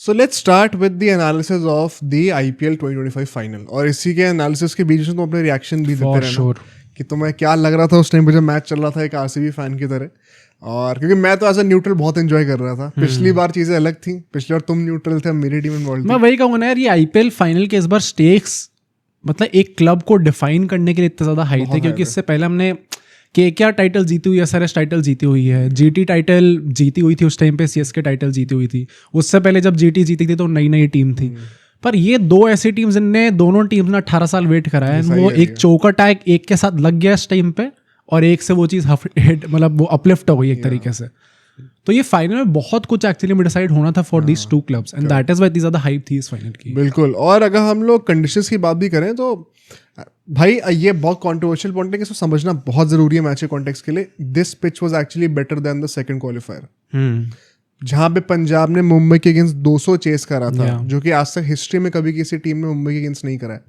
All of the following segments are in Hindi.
So let's start with the analysis of the IPL 2025 final, और इसी के एनालिसिस के बीच में तुम अपने रिएक्शन भी देते रहना कि तुम्हें क्या लग रहा था उस टाइम पे जब मैच चल रहा था एक आरसीबी फैन की तरह। और क्योंकि मैं तो एज अ न्यूट्रल बहुत एंजॉय कर रहा था। पिछली बार चीजें अलग थी, पिछली बार तुम न्यूट्रल थे, मेरी टीम इन्वॉल्व। मैं वही कहूँगा ना यार, ये आईपीएल फाइनल के इस बार स्टेक्स मतलब एक क्लब को डिफाइन करने के लिए इतना ज़्यादा हाई थे, क्योंकि इससे पहले हमने केकेआर टाइटल जीती हुई है, एसआरएच टाइटल जीती हुई है, जीटी टाइटल जीती हुई थी उस टाइम पे, सीएसके टाइटल जीती हुई थी। उससे पहले जब जीटी जीती थी तो नई नई टीम थी। पर ये दो ऐसी टीम जिनने दोनों टीम ने 18 साल वेट करा है, वो एक चोकर टैग एक के साथ लग गया इस टाइम पे, और एक से वो चीज़ मतलब वो अपलिफ्ट हो गई एक तरीके से। तो ये फाइनल में बहुत कुछ एक्चुअली में डिसाइड होना था for these two clubs, and that is why इतनी ज़्यादा हाइप थी इस फाइनल की। बिल्कुल। और अगर हम लोग कंडीशंस की बात भी करें तो भाई ये बहुत कंट्रोवर्शियल पॉइंट है कि इसको समझना बहुत जरूरी है मैच के कॉन्टेक्स्ट के लिए। This pitch was actually better than the second qualifier, जहां पे पंजाब ने मुंबई के अगेंस्ट 200 चेस करा था, जो कि आज तक हिस्ट्री में कभी किसी टीम ने मुंबई के अगेंस्ट नहीं करा है।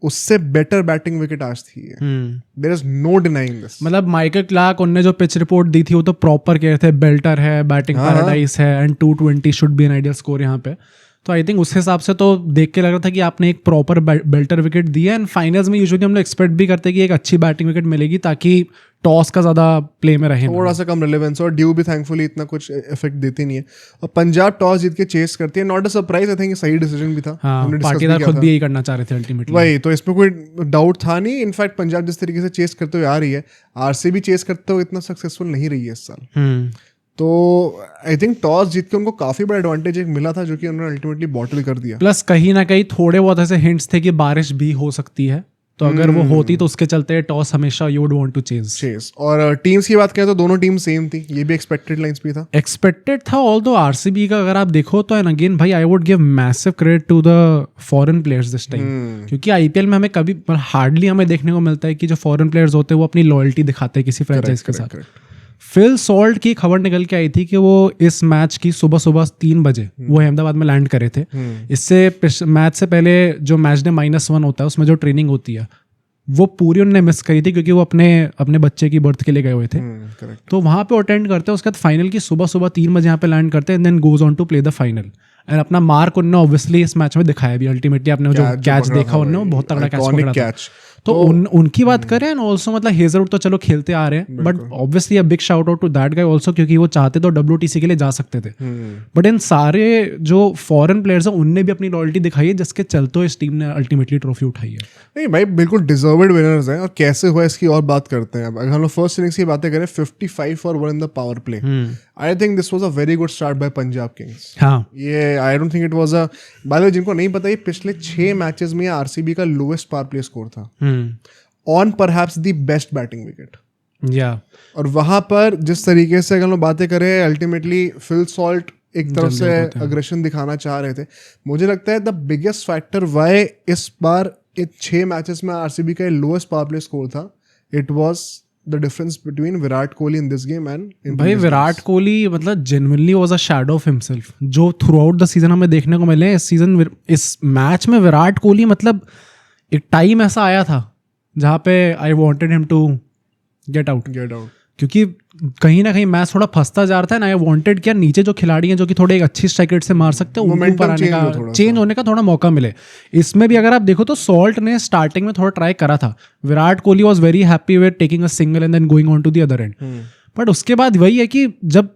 उससे बेटर बैटिंग विकेट आज थी। There is no denying this. मतलब माइकल क्लार्क उन्होंने जो पिच रिपोर्ट दी थी वो तो प्रॉपर कह रहे थे, बेल्टर है, बैटिंग पैराडाइज है, and 220 should be an ideal score यहाँ पे। तो आई थिंक उस हिसाब से तो देख के लग रहा था कि आपने एक प्रॉपर बेल्टर विकेट दिया। एंड फाइनल्स में यूजुअली हम लोग एक्सपेक्ट भी करते हैं कि एक अच्छी बैटिंग विकेट मिलेगी ताकि टॉस का ज़्यादा प्ले में रहे, थोड़ा सा कम रिलेवेंस, और ड्यू भी थैंकफुली इतना कुछ इफेक्ट देती नहीं है। और पंजाब टॉस जीत के चेस करती है, not a surprise. I think सही डिसीजन भी था। हाँ, पाटीदार खुद भी यही करना चाह रहे थे अल्टीमेटली। वही तो, इसमें कोई डाउट था नहीं। इनफैक्ट पंजाब जिस तरीके से चेस करते हुए आ रही है, आरसीबी चेस करते हुए इतना सक्सेसफुल नहीं रही है इस साल। तो आई थिंक टॉस जीत के उनको काफी बड़ा एडवांटेज एक मिला था, जो कि उन्होंने अल्टीमेटली बॉटल कर दिया। प्लस कहीं ना कहीं थोड़े बहुत ऐसे हिंट्स थे कि बारिश भी हो सकती है, तो अगर वो होती तो उसके चलते टॉस हमेशा you would want to chase. और टीम्स की बात करें तो दोनों टीम सेम थी, ये भी एक्सपेक्टेड लाइंस भी था। एक्सपेक्टेड था, ऑल्दो आरसीबी का अगर आप देखो तो, एंड अगेन भाई I would give massive credit to the foreign players this time, क्योंकि आईपीएल में हमें कभी हार्डली हमें देखने को मिलता है कि जो फॉरेन प्लेयर्स होते हैं वो अपनी लॉयल्टी दिखाते हैं किसी फ्रेंचाइज के साथ। फिल सॉल्ट की खबर निकल के आई थी कि वो इस मैच की सुबह 3 बजे वो अहमदाबाद में लैंड करे थे। इससे मैच से पहले जो मैच डे -1 होता है उसमें जो ट्रेनिंग होती है वो पूरी उन्होंने मिस करी थी, क्योंकि वो अपने बच्चे की बर्थ के लिए गए हुए थे। तो वहाँ पे अटेंड करते हैं, उसके बाद फाइनल की सुबह 3 बजे यहाँ पे लैंड करते हैं, and then goes on to play the final. And अपना मार्क उन्होंने ऑब्वियसली इस मैच में दिखाया भी। अल्टीमेटली आपने जो कैच देखा उन्होंने, वो बहुत तगड़ा कैच पकड़ा था। तो उनकी बात करें, एंड ऑल्सो मतलब हेजलवुड तो चलो खेलते आ रहे हैं, but obviously a big shout out to that guy also, क्योंकि वो चाहते तो WTC के लिए जा सकते थे। बट इन सारे जो फॉरेन प्लेयर्स हैं उनने भी अपनी लॉयल्टी दिखाई है, जिसके चलते इस टीम ने अल्टीमेटली ट्रॉफी उठाई है। नहीं भाई, बिल्कुल डिजर्व्ड विनर्स हैं। और कैसे हुआ इसकी और बात करते हैं। अगर हम लोग फर्स्ट इनिंग्स की बातें करें, 55 for 1 in the power play. I think this was a very good start by Punjab Kings. हाँ, ये I don't think it was a, by the way जिनको नहीं पता, ये पिछले 6 मैचेस में आरसीबी का लोएस्ट पावर प्ले स्कोर था, on perhaps the best batting wicket. या और वहां पर जिस तरीके से अगर हम बातें करें, अल्टीमेटली फिल सॉल्ट एक तरफ से अग्रेशन दिखाना चाह रहे थे। मुझे लगता है द बिगेस्ट फैक्टर वाई इस बार 6 मैचेस में आरसीबी का लोएस्ट पावर प्ले स्कोर था, it was the difference between Virat Kohli in this game and भाई विराट कोहली मतलब genuinely was a shadow of himself, जो थ्रू आउट द सीजन हमें देखने को मिले। इस सीजन इस मैच में विराट कोहली मतलब एक टाइम ऐसा आया था जहाँ पे I wanted him to get out, क्योंकि कहीं ना कहीं मैच थोड़ा फंसता जा रहा था। ना आई वांटेड क्या नीचे जो खिलाड़ी हैं जो कि थोड़े एक अच्छी स्ट्राइक रेट से मार सकते हैं, उनको ऊपर आने का, चेंज होने का थोड़ा मौका मिले। इसमें भी अगर आप देखो तो सॉल्ट ने स्टार्टिंग में थोड़ा ट्राई करा था। Virat Kohli was very happy with taking a single and then going on to the other end. But उसके बाद वही है कि जब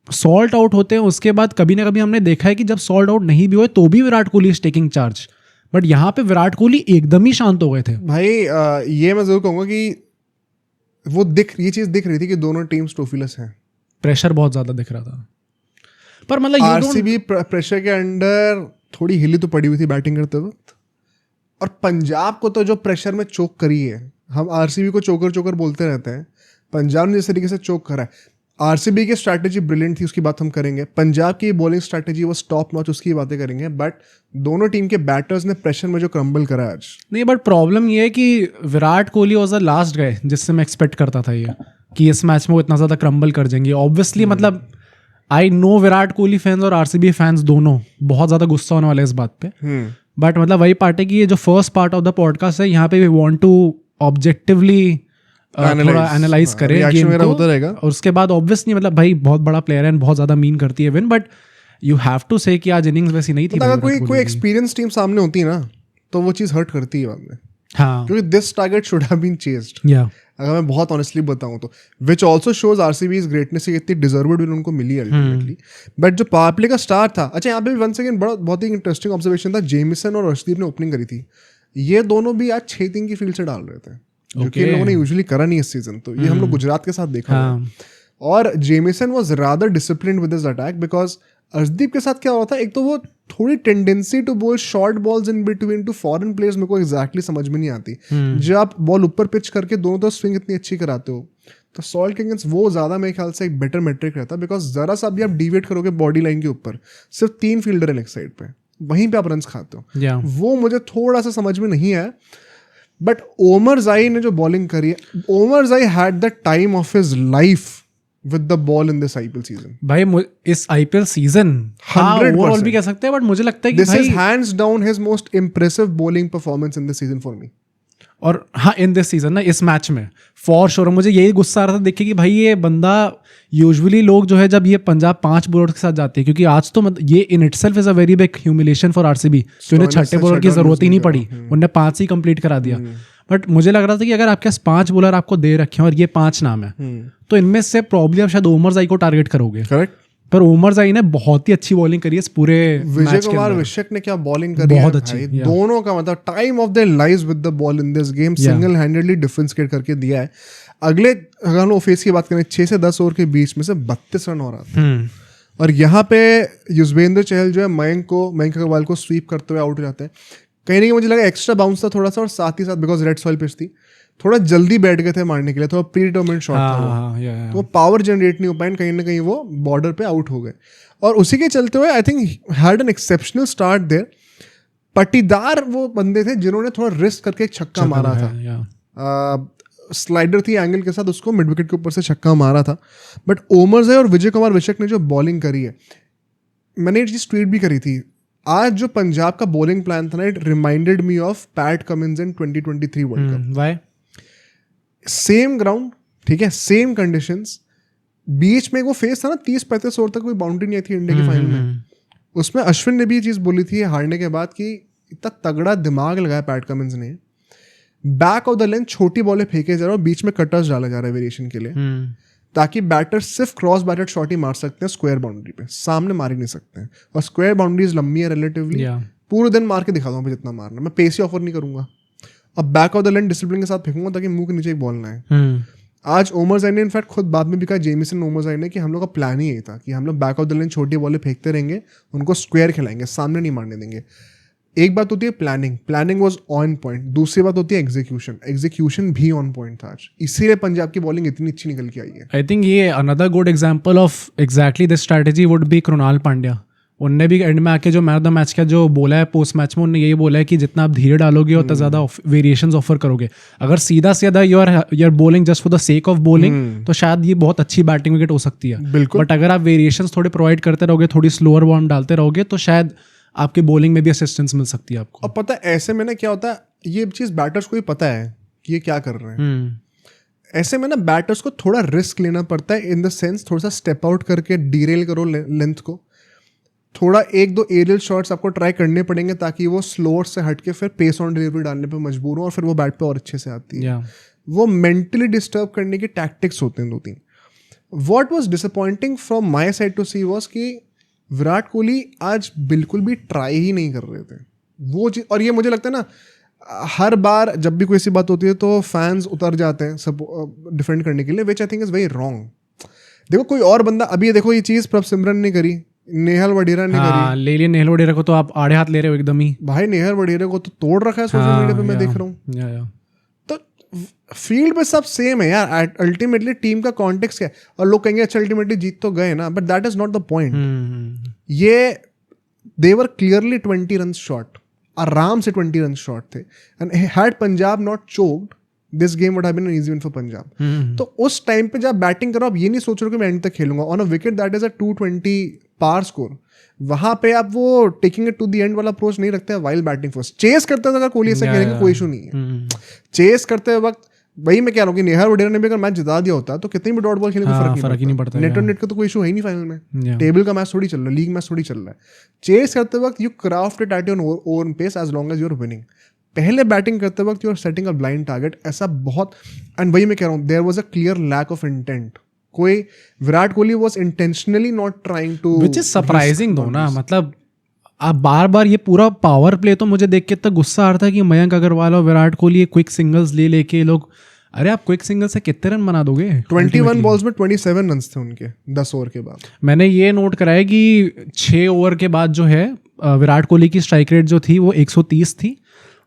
सॉल्ट आउट होते हैं उसके बाद कभी ना कभी हमने देखा है कि जब सॉल्ट आउट नहीं भी हुए तो भी Virat Kohli is taking charge. But यहाँ पे विराट कोहली एकदम ही शांत हो गए थे। भाई ये मैं जरूर कहूँगा कि वो ये चीज दिख रही थी कि दोनों टीम्स ट्रॉफीलेस हैं। प्रेशर बहुत ज्यादा दिख रहा था, पर मतलब आरसीबी प्रेशर के अंडर थोड़ी हिली तो पड़ी हुई थी बैटिंग करते वक्त। और पंजाब को तो जो प्रेशर में चोक करी है, हम आरसीबी को चोकर बोलते रहते हैं, पंजाब ने जिस तरीके से चोक करा है। आरसीबी की स्ट्रैटेजी ब्रिलियंट थी, उसकी बात हम करेंगे। पंजाब की बॉलिंग स्ट्रैटेजी वो टॉप नॉच, उसकी बातें करेंगे। बट दोनों टीम के बैटर्स ने प्रेशर में जो क्रम्बल करा आज। नहीं, बट प्रॉब्लम ये है कि Virat Kohli was the last guy जिससे मैं एक्सपेक्ट करता था ये कि इस मैच में वो इतना ज़्यादा क्रम्बल कर जाएंगे। ऑब्वियसली मतलब I know Virat Kohli fans और आरसीबी फैंस दोनों बहुत ज़्यादा गुस्सा होने वाले इस बात पे। बट मतलब वही पार्ट है कि ये जो first part of the podcast है, यहाँ पे वी वांट टू ऑब्जेक्टिवली थोड़ा एनालाइज करें गेम को, और उसके बाद ऑब्वियसली मतलब भाई बहुत बड़ा प्लेयर है, बहुत ज़्यादा मीन करती है win. But you have to say कि आज इनिंग्स वैसी नहीं थी। अगर कोई एक्सपीरियंस टीम सामने होती है ना तो वो चीज़ हर्ट करती है बाद में। हाँ, क्योंकि this target should have been chased. या अगर मैं बहुत ऑनेस्टली बताऊं तो which also shows RCB's greatness की कितनी डिजर्व्ड विन उनको मिली अल्टीमेटली। बट जो पावर प्ले का स्टार था, अच्छा यहाँ पे भी वन सेकंड बहुत ही इंटरेस्टिंग ऑब्जर्वेशन था, जेमिसन और अर्शदीप ने ओपनिंग करी थी, ये दोनों भी आज 6-3 की फील्ड से डाल रहे थे, जो कि इन लोगों ने यूजुअली करा नहीं इस सीजन। तो ये हम लोग गुजरात के साथ देखा हुआ। और Jameson was rather disciplined with his attack because Arshdeep के साथ क्या हुआ था, एक तो वो थोड़ी टेंडेंसी टू बोल short balls in between two foreign players मेरे को एग्जैक्टली समझ में नहीं आती। जब आप बॉल ऊपर पिच करके दोनों तरफ स्विंग इतनी अच्छी कराते हो तो सॉल्ट के अगेंस्ट वो ज़्यादा मेरे ख्याल से एक बेटर मेट्रिक रहता, बिकॉज ज़रा सा भी आप डिवेट करोगे बॉडी लाइन के ऊपर, सिर्फ 3 फील्डर है लेग साइड पे, वहीं पे आप रन खाते हो। वो मुझे थोड़ा सा समझ में नहीं आया। बट ओमर जाई ने जो बॉलिंग करी है, ओमर जाई had the time of his life with the ball in this IPL season. भाई इस IPL सीजन 100% ओवरऑल भी कह सकते हैं, बट मुझे लगता है कि this is hands down his most impressive bowling performance in this season for me. और हाँ, इन दिस सीजन ना, इस मैच में फॉर श्योर मुझे यही गुस्सा आ रहा था देख के कि भाई ये बंदा, यूजुअली लोग जो है जब ये पंजाब 5 बॉलर के साथ जाते हैं, क्योंकि आज तो ये in itself is a very big humiliation for RCB कि उन्हें 6ठे बॉलर की जरूरत ही नहीं पड़ी, उन्होंने 5 ही कंप्लीट करा दिया। बट मुझे लग रहा था कि अगर आपके पास 5 बॉलर आपको दे रखे हैं और ये 5 नाम है, तो इनमें से प्रॉब्ली आप शायद ओमर जाई को टारगेट करोगे। करेक्ट। पर ओमर जाई ने बहुत ही अच्छी बॉलिंग करी है इस पूरे विजय कुमार विशक ने क्या बॉलिंग करी है, बहुत अच्छी। दोनों का मतलब time of their lives with the ball in this game single handedly difference create करके दिया है। अगले अगर हम फेस की बात करें, 6 से 10 ओवर के बीच में से 32 रन हो रहा था, और यहाँ पे युजवेंद्र चहल जो है मयंक अग्रवाल को स्वीप करते हुए आउट हो जाते हैं। कहीं ना कहीं मुझे लगा एक्स्ट्रा बाउंस था थोड़ा सा, और साथ ही साथ बिकॉज रेड सॉइल पिच थी, थोड़ा जल्दी बैठ गए थे मारने के लिए, थोड़ा प्री डिटरमिन्ड शॉट था, तो पावर जनरेट नहीं हो पाया, कहीं ना कहीं वो बॉर्डर पे आउट हो गए। और उसी के चलते हुए I think had an exceptional start there. Patidar वो बंदे थे जिन्होंने थोड़ा रिस्क करके एक छक्का मारा था, स्लाइडर थी एंगल के साथ, उसको मिड विकेट के ऊपर से छक्का मारा था। बट ओमर जाई और विजय कुमार विशक ने जो बॉलिंग करी है, मैंने एक चीज ट्वीट भी करी थी आज, जो पंजाब का बॉलिंग प्लान था ना, it reminded me of PAT Cummins in 2023 world cup. Why? Same ground, ठीक है, सेम कंडीशंस, बीच में वो फेस था ना 30-35 ओवर तक कोई बाउंड्री नहीं आई थी इंडिया की फाइनल में। उसमें अश्विन ने भी ये चीज़ बोली थी हारने के बाद कि इतना तगड़ा दिमाग लगाया पैट कमिंस ने, बैक ऑफ द लेंथ छोटी बॉलें फेंके जा रहे और बीच में कटर्स डाला जा रहा है वेरिएशन के लिए, ताकि बैटर सिर्फ क्रॉस बैटेड शॉट ही मार सकते हैं स्क्वायर बाउंड्री पे, सामने मार ही नहीं सकते हैं। और स्क्वायर बाउंड्रीज लंबी है रिलेटिवली, पूरे दिन मार के दिखा दूंगा जितना मारना, मैं पेस ही ऑफर नहीं करूंगा। अब back of the length discipline के साथ फेंकूंगा ताकि मुंह के नीचे एक बॉल ना आए। आज ओमर जाई ने इनफैक्ट खुद बाद में भी कहा, जेमिसन ओमर जाई ने, कि हम लोग का प्लान ही यही था कि हम लोग बैक ऑफ द लेंथ छोटी बॉलें फेंकते रहेंगे, उनको स्क्वायर खिलाएंगे, सामने नहीं मारने देंगे। एक बात होती है प्लानिंग वाज ऑन पॉइंट, दूसरी बात होती है एग्जीक्यूशन भी ऑन पॉइंट था आज, इसीलिए पंजाब की बॉलिंग इतनी अच्छी निकल के आई है। आई थिंक ये another good example of exactly this strategy would be Krunal Pandya. उनने भी एंड में आके जो मैन ऑफ द मैच का जो बोला है पोस्ट मैच में, उन्होंने यही बोला है कि जितना आप धीरे डालोगे उतना ज़्यादा वेरिएशंस ऑफर करोगे। अगर सीधा सीधा you are bowling just for the sake of bowling, तो शायद ये बहुत अच्छी बैटिंग विकेट हो सकती है। बिल्कुल। बट अगर आप वेरिएशंस थोड़े प्रोवाइड करते रहोगे, थोड़ी स्लोअर बॉल डालते रहोगे, तो शायद आपके बॉलिंग में भी असिस्टेंस मिल सकती है आपको। अब पता है ऐसे में ना क्या होता है, ये चीज़ बैटर्स को ही पता है कि ये क्या कर रहे हैं। ऐसे में ना बैटर्स को थोड़ा रिस्क लेना पड़ता है, इन द सेंस थोड़ा सा स्टेप आउट करके डीरेल करो लेंथ को, थोड़ा 1-2 एरियल शॉट्स आपको ट्राई करने पड़ेंगे ताकि वो स्लोअर से हट के फिर पेस ऑन डिलीवरी डालने पे मजबूर हो और फिर वो बैट पे और अच्छे से आती है। वो मेंटली डिस्टर्ब करने के टैक्टिक्स होते हैं 2-3। What was disappointing from my side to see was कि विराट कोहली आज बिल्कुल भी ट्राई ही नहीं कर रहे थे वो चीज़। और ये मुझे लगता है ना, हर बार जब भी कोई ऐसी बात होती है तो फैंस उतर जाते हैं सब डिफेंड करने के लिए, which I think is very wrong. देखो कोई और बंदा, अभी ये देखो ये चीज़ प्रभ सिमरन ने करी, नेहल वडेरा ने करी, ले लिया नेहल वडेरा को, तो आप आड़े हाथ ले रहे हो एकदम ही। भाई नेहल वडेरा को तो तोड़ रखा है सोशल मीडिया पे, मैं देख रहा हूँ। तो फील्ड पे सब सेम है यार, अल्टीमेटली टीम का कॉन्टेक्स्ट क्या है। और लोग कहेंगे अच्छा अल्टीमेटली जीत तो गए ना, but that is not the point. ये they were clearly 20 run short, आराम से 20 रन शॉर्ट थे, and had Punjab not choked this game would have been an easy win for Punjab. तो उस टाइम पे जब बैटिंग करो, आप ये नहीं सोच रहे हो कि मैं एंड तक खेलूंगा on a wicket that is a 220 par score, वहां पे आप वो taking it to the end वाला अप्रोच नहीं रखते हैं वाइल बैटिंग फर्स्ट। चेस करते हैं अगर कोहली ऐसा खेलेंगे कोई इशू नहीं है, चेस करते वक्त वही मैं कह रहा हूँ कि नेहाल वडेरा ने भी अगर मैच जिता दिया होता तो कितनी भी डॉट बॉल खेले कोई फर्क ही नहीं पड़ता। नेट ऑन नेट का तो कोई इशू है ही नहीं फाइनल में। टेबल का मैच थोड़ी चल रहा है, लीग मैच थोड़ी चल रहा है। चेस करते वक्त you craft it at your own pace as long as you are winning. पहले बैटिंग करते वक्त you are setting a blind target, ऐसा बहुत। एंड वही मैं कह रहा हूँ, there was a clear lack of intent. कोई Virat Kohli was intentionally not trying to, which is surprising though ना। मतलब आप बार बार ये पूरा पावर प्ले तो मुझे देख के इतना गुस्सा आ रहा था कि मयंक अग्रवाल और विराट कोहली क्विक सिंगल्स ले लोग, अरे आप क्विक सिंगल से कितने रन बना दोगे? 21 बॉल्स में 27 रन थे उनके 10 ओवर के बाद। मैंने ये नोट कराया कि 6 ओवर के बाद जो है विराट कोहली की स्ट्राइक रेट जो थी वो 130 थी।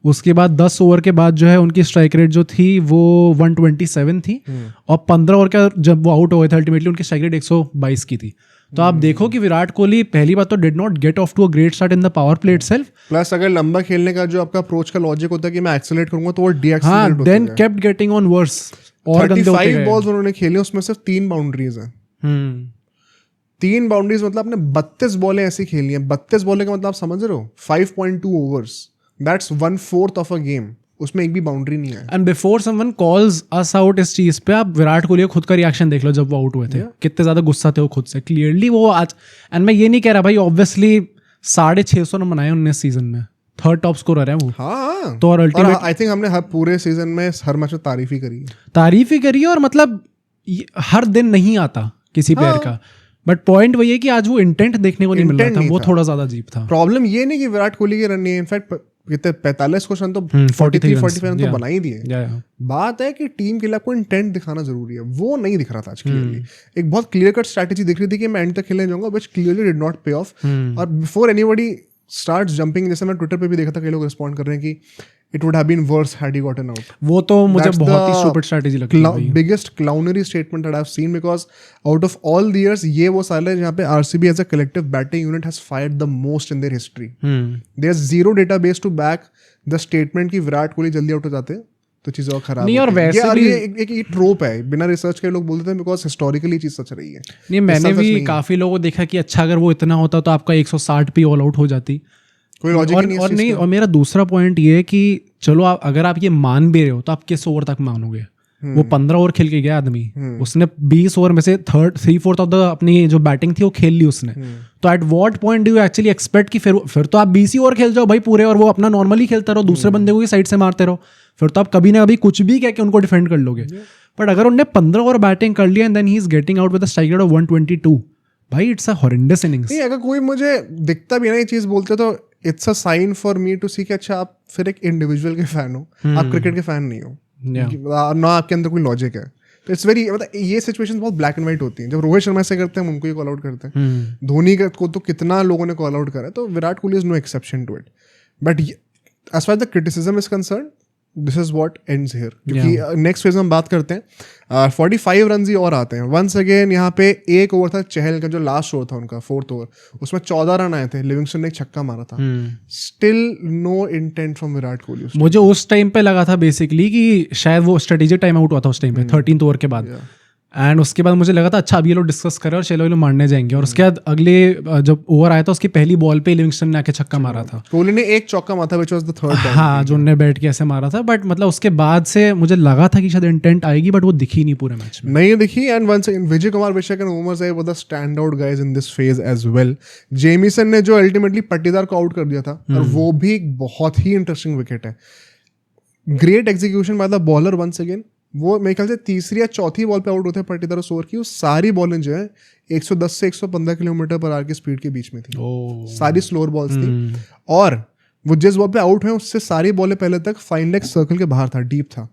उसके बाद 10 ओवर के बाद जो है उनकी स्ट्राइक रेट जो थी वो 127 थी। और 15 ओवर का जब वो आउट हुए थे अल्टीमेटली उनकी स्ट्राइक रेट 122 की थी। तो आप देखो कि विराट कोहली पहली बात तो did not get off to a great start in the power play itself. Plus अगर लंबा खेलने का जो आपका अप्रोच का लॉजिक होता है कि मैं एक्सेलरेट करूंगा तो वो डीएक्सेलरेट होता है। Then kept getting on worse. और 35 बॉल्स उन्होंने खेले, उसमें सिर्फ 3 बाउंड्रीज हैं। 3 बाउंड्रीज मतलब आपने 32 बॉलें ऐसी खेली हैं। 32 बॉलें का मतलब आप समझ रहे हो 5.2 overs, that's 1/4 of a game. उसमें एक भी बाउंड्री नहीं है। And before someone calls us out इस चीज पे, आप विराट कोहली का खुद का रिएक्शन देख लो जब वो आउट हुए थे। कितने ज्यादा गुस्सा थे वो खुद से। क्लियरली वो आज, एंड मैं ये नहीं कह रहा भाई, ऑब्वियसली 650 रन बनाए उन्होंने सीजन में, 3rd टॉप स्कोरर है वो। हाँ तो और अल्टीमेट आई थिंक हमने हर पूरे सीजन में हर मैच में तारीफ ही करी है। और मतलब हर दिन नहीं आता किसी प्लेयर का, बट पॉइंट वही है कि आज वो इंटेंट देखने को नहीं मिल रहा था, वो थोड़ा ज्यादा अजीब था। प्रॉब्लम ये नहीं कि विराट कोहली के रन नहीं है, इनफैक्ट कितने 45 को रन तो 43-45 रन तो बना ही दिए। बात है कि टीम के लिए आपको इंटेंट दिखाना जरूरी है, वो नहीं दिख रहा था आज क्लियरली। एक बहुत क्लियर कट स्ट्रैटेजी दिख रही थी कि मैं एंड तक खेलने जाऊंगा, व्हिच क्लियरली डिड नॉट पे ऑफ। और बिफोर एनीबॉडी स्टार्ट्स जंपिंग, जैसे मैं ट्विटर पे भी देखा था कई लोग रिस्पॉन्ड कर रहे हैं कि it would have been worse had he gotten out. वो तो मुझे बहुत ही स्टूपिड स्ट्रैटेजी लगती है। Biggest clownery statement that I have seen, because out of all the years ये वो साल है जहाँ पे RCB as a collective batting unit has fired the most in their history. There is zero database to back the statement कि विराट कोहली जल्दी आउट हो जाते हैं तो चीजें और खराब नहीं। और वैसे भी ये ट्रोप है, बिना रिसर्च के लोग बोलते हैं, बिकॉज हिस्टोरिकली चीज सच रही है। नहीं, मैंने भी काफी लोगों को देखा कि अच्छा अगर वो इतना होता तो आपका 160 पे ऑल आउट हो जाती, कोई लॉजिक नहीं है। और नहीं, और मेरा दूसरा पॉइंट ये है कि चलो आप अगर आप ये मान भी रहे हो तो आप किस ओवर तक मानोगे? वो 15 ओवर खेल के गया आदमी, उसने 20 ओवर में से 3/4 ऑफ द अपनी जो बैटिंग थी वो खेल ली उसने। तो at what point do you actually expect कि फिर तो आप 20 ओवर खेल जाओ भाई पूरे, और वो अपना नॉर्मली खेलता रहो, दूसरे बंदे को भी साइड से मारते रहो, फिर तो आप कभी ना कभी कुछ भी कह के उनको डिफेंड कर लोगे। बट अगर उन्होंने 15 ओवर बैटिंग कर लिया and then he is getting out with a strike rate of 122, भाई इट्स अ हॉरेंडस इनिंग्स। नहीं, अगर कोई मुझे दिखता भी ना ये चीज बोलते तो it's a sign for me to see कि अच्छा आप फिर एक इंडिविजुअल के फैन हो, आप क्रिकेट के फैन नहीं हो, ना आपके अंदर कोई लॉजिक है। तो इट्स वेरी, मतलब ये सिचुएशंस बहुत ब्लैक एंड व्हाइट होती हैं। जब रोहित शर्मा से करते हैं हम उनको ही कॉल आउट करते हैं, धोनी को तो कितना लोगों ने कॉल आउट करा है, तो Virat Kohli is no exception to it. But as far the criticism is concern, this is what ends here. क्योंकि नेक्स्ट फेज में हम बात करते हैं, 45 रन ही और आते हैं। वंस अगेन यहाँ पे एक ओवर था चहल का, जो लास्ट ओवर था उनका 4th ओवर, उसमें 14 रन आए थे, लिविंगस्टन ने एक छक्का मारा था। Still no intent from Virat Kohli. मुझे उस टाइम पे लगा था बेसिकली कि शायद वो स्ट्रेटेजिक टाइम आउट हुआ था उस टाइम पे 13th ओवर के बाद। एंड उसके बाद मुझे लगा था अच्छा अब ये लोग डिस्कस करें और चलो ये लोग मारने जाएंगे। और उसके बाद अगले जब ओवर आया था उसकी पहली बॉल पे लिविंगस्टन ने आके छक्का मारा था। कोहली ने एक चौका मारा था which was the 3rd ball. हाँ, जो उन्होंने बैट के ऐसे मारा था। बट मतलब उसके बाद से मुझे लगा था कि शायद इंटेंट आएगी, बट वो दिखी नहीं पूरे मैच में। नहीं दिखी। And once Vijay Kumar Vyshak and Omarzai were the stand out guys in this phase as well. Jamieson ने जो अल्टीमेटली पट्टीदार को आउट कर दिया था, और वो भी एक बहुत ही इंटरेस्टिंग विकेट है। Great execution by the bowler once again. वो मेरे ख्याल से तीसरी या चौथी बॉल पे आउट होते हैं पट्टीदार उस ओवर की। वो सारी बॉलें जो है 110 से 115 किलोमीटर पर आवर की स्पीड के बीच में थी। सारी स्लोअर बॉल्स थी। और वो जिस बॉल पे आउट हुए उससे सारी बॉलें पहले तक फाइन लेग सर्कल के बाहर था, डीप था।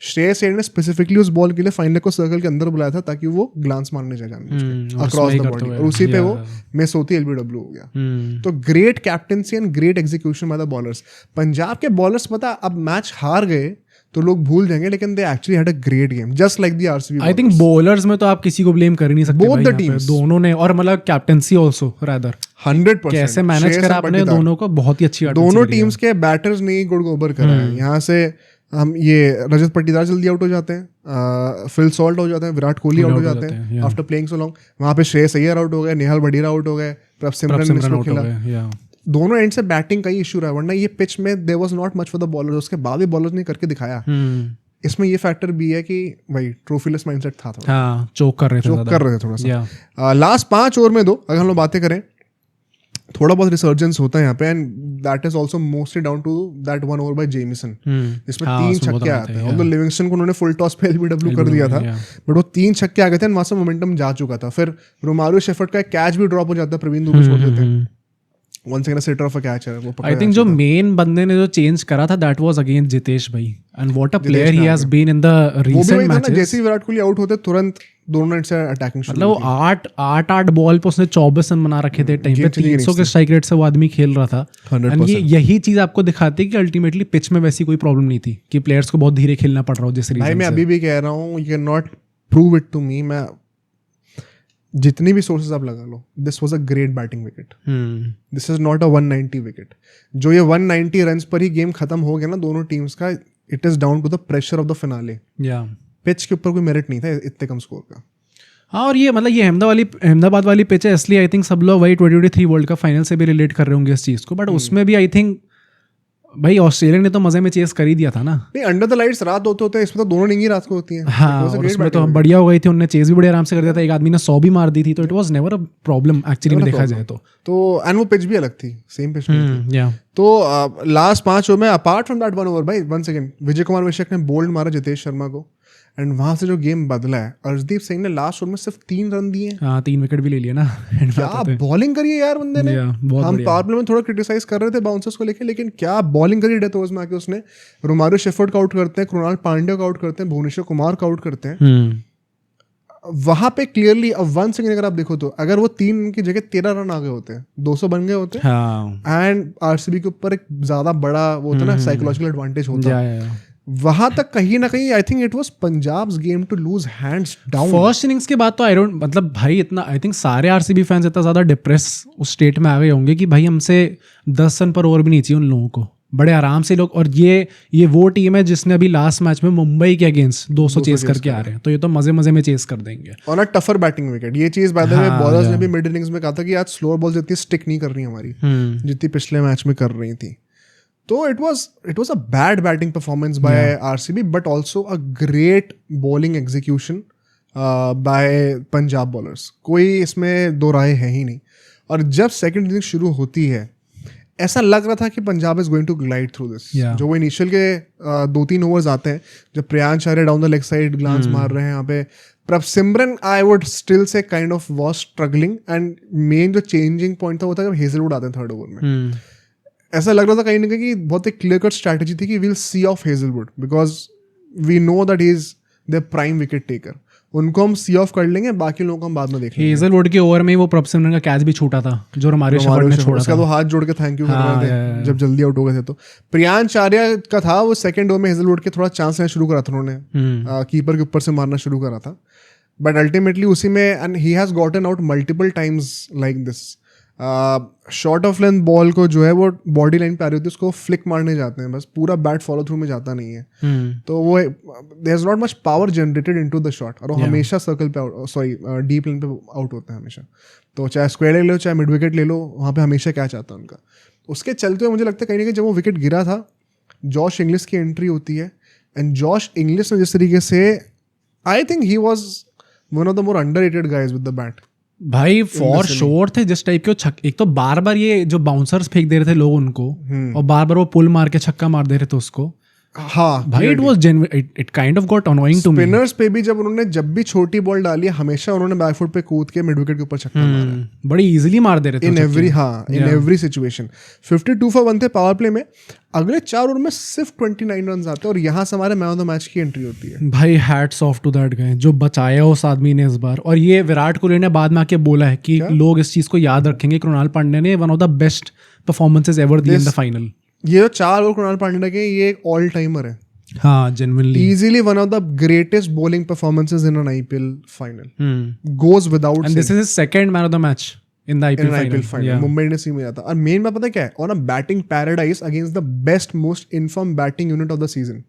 श्रेयस अय्यर ने स्पेसिफिकली उस बॉल के लिए फाइन लेग को सर्कल के अंदर बुलाया था ताकि वो ग्लांस मारने जाए अक्रॉस द बॉडी, और उसी पे वो मिस होती एलबीडब्ल्यू हो गया। तो great captaincy and great execution by the bowlers. Punjab के बॉलर्स पता अब मैच हार गए तो लोग भूल जाएंगे, लेकिन they actually had a great game just like the RCB. I think bowlers में तो आप किसी को ब्लेम कर ही नहीं सकते, बोथ द टीम्स दोनों ने, और मतलब कैप्टेंसी आल्सो रादर 100% कैसे मैनेज करा आपने दोनों को, बहुत ही अच्छी दोनों टीम्स के बैटर्स ने गुड़ गोबर करा है। यहाँ से हम ये रजत पट्टीदार जल्दी आउट हो जाते हैं, फिल सॉल्ट हो जाते हैं, विराट कोहली आउट हो जाते हैं आफ्टर प्लेइंग सो लॉन्ग। वहाँ पे श्रेयस अय्यर आउट हो गए, नेहाल वडेरा आउट हो गए, प्रभ सिमरन ने खेला। दोनों एंड से बैटिंग का ही इशू रहा, वरना ये पिच में there was not much for the bowlers. उसके बाद भी बॉलर्स ने करके दिखाया। इसमें ये फैक्टर भी है कि भाई ट्रॉफीलेस माइंडसेट था थोड़ा, हाँ चोक कर रहे थे थोड़ा सा। लास्ट 5 ओवर में अगर हम लोग बातें करें, थोड़ा बहुत रिसर्जेंस होता है यहाँ पे, and that is also mostly down to that 1 over by Jamieson, जिसमें 3 छक्के आते हैं। ऑल्दो लिविंगस्टन को उन्होंने फुल टॉस पे एलबीडब्ल्यू कर दिया था, बट वो 3 छक्के आ गए थे, वहां से मोमेंटम जा चुका था। फिर रोमारियो शेफर्ड का कैच भी ड्रॉप हो जाता है, प्रवीण दुबे छोड़ देते हैं, once again a sitter of a catch है वो पकड़ा। आई थिंक जो मेन बंदे ने जो चेंज करा था दैट वाज अगेन जितेश भाई, and what a player he has been in the recent matches. जैसे ही विराट कोहली आउट होते तुरंत दोनों नाइट से अटैकिंग शुरू, मतलब वो 8 बॉल पे उसने 24 रन बना रखे थे, टाइम पे 300 के स्ट्राइक रेट से वो आदमी खेल रहा था। एंड ये यही चीज आपको दिखाती है कि अल्टीमेटली पिच में वैसी कोई प्रॉब्लम नहीं थी कि प्लेयर्स को बहुत धीरे खेलना पड़ रहा हो जिस रीजन से। भाई मैं अभी भी कह रहा हूँ, you can not prove it to me, मैं जितनी भी सोर्सेज आप लगा लो, this was a great batting wicket, this is not a 190 wicket. जो ये 190 रन्स पर ही गेम खत्म हो गया ना दोनों टीम्स का, it is down to the pressure of the finale. Pitch के ऊपर कोई मेरिट नहीं था इतने कम स्कोर का। हाँ, और ये मतलब ये अहमदाबाद वाली पिच है, इसलिए आई थिंक सब लोग वही 2023 वर्ल्ड कप फाइनल से भी रिलेट कर रहे होंगे इस चीज़ को, बट उसमें भी आई थिंक भाई ऑस्ट्रेलिया ने तो मजे में चेस कर ही दिया था ना। नहीं, अंडर द लाइट्स रात होते इसमें तो दोनों नहीं रात को होती हैं। हाँ, और उसमें तो बढ़िया हो गई थी, उन्होंने चेस भी बड़े आराम से कर दिया था, एक आदमी ने 100 भी मार दी थी, तो it was never a problem actually में देखा जाए तो एंड वो पिच भी अलग थी, सेम पिच नहीं थी। तो लास्ट 5 ओवर में अपार्ट फ्रॉम दैट 1 ओवर भाई, वंस अगेन विजय कुमार विशेक ने बोल्ड मारा जितेश शर्मा को, एंड वहां से जो गेम बदला है, अर्शदीप सिंह ने लास्ट ओवर में सिर्फ 3 रन दिए। हाँ, 3 विकेट भी ले लिया ना। क्या बॉलिंग करी है यार बंदे ने। हम पावर प्ले में थोड़ा क्रिटिसाइज कर रहे थे बाउंसर्स को लेके, लेकिन क्या बॉलिंग करी डेथ ओवर्स में आके उसने। रोमारियो शेफर्ड का आउट करते हैं, कृणाल पांड्या का आउट करते हैं, भुवनेश्वर कुमार का आउट करते हैं। वहां पे क्लियरली अब 1 सेकंड अगर आप देखो तो अगर वो 3 की जगह 13 रन आ गए होते हैं, 200 बन गए होते हैं, एंड आरसीबी के ऊपर एक ज्यादा बड़ा वो होता है ना साइकोलॉजिकल एडवांटेज होता है। वहां तक कहीं ना कहीं I think it was Punjab's game to lose hands down. First innings के बाद तो आई डोंट, मतलब भाई इतना आई थिंक सारे आरसीबी फैंस इतना ज्यादा डिप्रेस उस स्टेट में आ गए होंगे कि भाई हमसे 10 रन पर ओवर भी नहीं चाहिए उन लोगों को, बड़े आराम से लोग। और ये वो टीम है जिसने अभी लास्ट मैच में मुंबई के अगेंस्ट 200 चेस करके आ रहे हैं, तो ये तो मजे में चेस कर देंगे on a tougher batting wicket. ये चीज बाय द वे बॉलर्स ने भी मिड इनिंग्स में कहा था कि आज स्लोअर बॉल्स इतनी स्टिक नहीं कर रही हमारी जितनी पिछले मैच में कर रही थी। तो it was a bad batting performance by RCB, but also a great bowling execution by Punjab bowlers. कोई इसमें दो राय है ही नहीं। और जब सेकंड इनिंग शुरू होती है, ऐसा लग रहा था कि Punjab is going to glide through this. जो वो इनिशियल के 2-3 ओवर्स आते हैं, जब Priyansh Arya down the leg side glance मार रहे हैं यहाँ पे, पर Simran I would still say kind of was struggling, and main जो चेंजिंग पॉइंट था वो था जब हेजलवुड आते हैं थर्ड ओवर में। ऐसा लग रहा था कहीं ना कहीं कि बहुत एक क्लियर कट स्ट्रैटेजी थी कि we'll see off Hazlewood because we know that he is the prime wicket taker. उनको हम सी ऑफ कर लेंगे, बाकी लोगों को हम बाद में देखेंगे। हेजलवुड के ओवर में वो प्रभ सिमरन का कैच भी छूटा था जो रोमारियो शेफर्ड ने छोड़ा था। उसका तो हाथ जोड़ के थैंक यू कर रहे थे जब जल्दी आउट हो गए थे। तो प्रियांश आर्य का था वो सेकंड ओवर में हेजलवुड के थोड़ा चांस लेना शुरू करा था उन्होंने, कीपर के ऊपर से मारना शुरू करा था, बट अल्टीमेटली उसी में and he has gotten out multiple times like this. Short of length ball को जो है वो बॉडी लाइन पे आ रही होती है, उसको फ्लिक मारने जाते हैं, बस पूरा बैट फॉलो थ्रू में जाता नहीं है। तो वो there is not much power generated into the shot, और वो हमेशा सर्कल पे सॉरी डीप लेन पे आउट होते हैं हमेशा। तो चाहे स्क्वायर ले लो चाहे मिड विकेट ले लो, वहाँ पे हमेशा कैच आता है उनका। उसके चलते हुए मुझे लगता है कहीं ना कहीं जब वो विकेट गिरा था, जॉश इंग्लिश की एंट्री होती है, एंड जॉश इंग्लिश ने जिस तरीके से, I think he was one of the more underrated guys with the bat भाई, फॉर श्योर थे जिस टाइप के। एक तो बार बार ये जो बाउंसर्स फेंक दे रहे थे लोग उनको, और बार बार वो पुल मार के छक्का मार दे रहे थे उसको। हाँ भाई, it was it kind of got annoying to me. Spinners पे भी जब भी छोटी बॉल डाली, हमेशा उन्होंने बैकफुट पे कूद के मिड विकेट के ऊपर छक्का मारा, बड़ी इजीली मार दे रहे थे इन एवरी सिचुएशन। 52 for 1 थे पावर प्ले में। अगले 4 ओवर में सिर्फ 29 रन आते हैं, और यहाँ से हमारे मैन ऑफ द मैच की एंट्री होती है। भाई, hats off to that guy जो बचाया उस आदमी ने इस बार। और ये विराट कोहली ने बाद में आके बोला है कि लोग इस चीज को याद रखेंगे, कृणाल पांड्या ने one of the best performances ever the in the final. ये जो 4 ओवर कृणाल पांड्या के, ये एक ऑल टाइमर है। हाँ, genuinely easily one of the greatest bowling performances in an IPL final. Goes without saying. And this is his second man of the match in the IPL final. Yeah. Mumbai Indians team में जाता। और मेन बात पता क्या है, on a batting paradise against the best most informed batting unit of the season.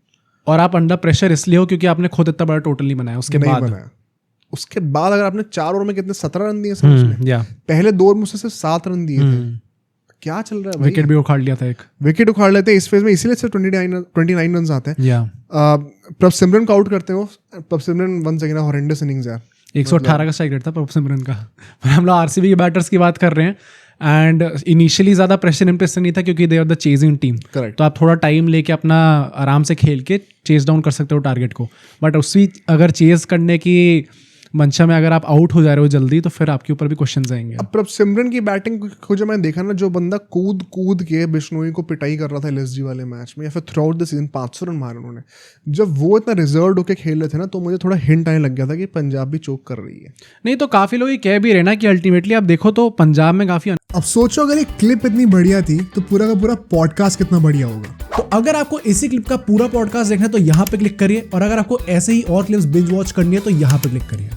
और आप अंडर प्रेशर इसलिए हो क्योंकि आपने खुद इतना बड़ा टोटल नहीं बनाया उसके बाद। उसके बाद अगर आपने 4 ओवर में कितने 17 रन दिए उसने, पहले 2 ओवर में उससे सिर्फ 7 रन दिए थे। क्या चल रहा है भाई? विकेट भी उखाड़ लिया था एक, विकेट उखाड़ लेते हैं इस फेज में, इसीलिए सिर्फ 29 रन आते हैं। या प्रभसिमरन को आउट करते हो, Prabhsimran once again horrendous innings यार, 118 का स्ट्राइक रेट था प्रभसिमरन का। पर हम लोग आरसीबी के बैटर्स की बात कर रहे हैं, एंड इनिशियली ज़्यादा प्रेशर इंप्रेशन नहीं था क्योंकि they are the chasing team. Correct. तो आप थोड़ा टाइम लेके अपना आराम से खेल के चेज डाउन कर सकते हो टारगेट को, बट उसी अगर चेज करने की मंशा में अगर आप आउट हो जा रहे हो जल्दी तो फिर आपके ऊपर भी क्वेश्चंस आएंगे। अब प्रभसिमरन की बैटिंग को जो मैंने देखा ना, जो बंदा कूद कूद के बिश्नोई को पिटाई कर रहा था एलएसजी वाले मैच में या फिर through out the season 500 run मारे उन्होंने, जब वो इतना रिजर्व होकर खेल रहे थे ना, तो मुझे थोड़ा हिंट आने लग गया था कि पंजाब भी चोक कर रही है। नहीं तो काफ़ी लोग ये कह भी रहे ना कि अल्टीमेटली आप देखो तो पंजाब में काफ़ी अब सोचो अगर ये क्लिप इतनी बढ़िया थी तो पूरा का पूरा पॉडकास्ट कितना बढ़िया होगा। तो अगर आपको इसी क्लिप का पूरा पॉडकास्ट देखना है तो यहाँ पे क्लिक करिए, और अगर आपको ऐसे ही और क्लिप्स बिंज वॉच करनी है तो यहाँ पे क्लिक करिए।